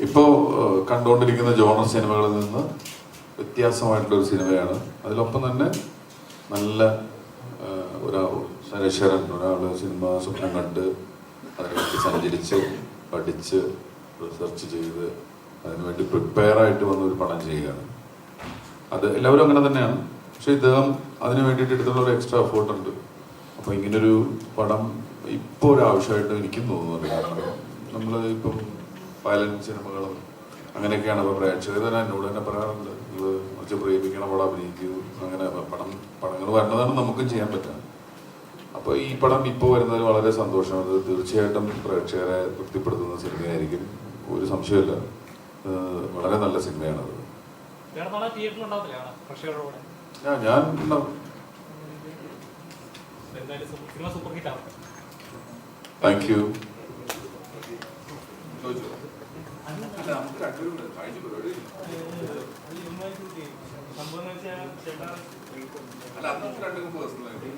ഇപ്പോൾ കണ്ടുകൊണ്ടിരിക്കുന്ന ജോണർ സിനിമകളിൽ നിന്ന് വ്യത്യാസമായിട്ടുള്ളൊരു സിനിമയാണ്. അതിലൊപ്പം തന്നെ നല്ല നരേശ്വരൻ ഒരാൾ സിനിമ സ്വപ്നം കണ്ട് അതിനുവേണ്ടി സഞ്ചരിച്ച് പഠിച്ച് റിസർച്ച് ചെയ്ത് അതിനുവേണ്ടി പ്രിപ്പയറായിട്ട് വന്നൊരു പടം ചെയ്യുകയാണ്. അത് എല്ലാവരും അങ്ങനെ തന്നെയാണ്. പക്ഷെ ഇദ്ദേഹം അതിന് വേണ്ടിയിട്ട് എടുത്തുള്ള ഒരു എക്സ്ട്രാ എഫേർട്ട് ഉണ്ട്. അപ്പോൾ ഇങ്ങനൊരു പടം ഇപ്പോൾ ഒരു ആവശ്യമായിട്ട് എനിക്കും തോന്നുന്നുണ്ട്. കാരണം നമ്മൾ ഇപ്പം വയലൻസ് സിനിമകളും അങ്ങനെയൊക്കെയാണ് ഇപ്പോൾ പ്രേക്ഷകർ തന്നെ എന്നോട് തന്നെ പറയാറുണ്ട്, ഇത് കുറച്ച് പ്രേമിക്കണ പടം അഭിനയിക്കൂ, അങ്ങനെ പടങ്ങൾ വരുന്നതാണ് നമുക്കും ചെയ്യാൻ പറ്റുക. അപ്പോൾ ഈ പടം ഇപ്പോൾ വരുന്നതിൽ വളരെ സന്തോഷം. അത് തീർച്ചയായിട്ടും പ്രേക്ഷകരെ തൃപ്തിപ്പെടുത്തുന്ന സിനിമയായിരിക്കും, ഒരു സംശയമില്ല. വളരെ നല്ല സിനിമയാണത്. ഞാൻ ഉണ്ടാവും. Thank you. അല്ല, അന്നത്തെ രണ്ടും പേഴ്സണലായിട്ട്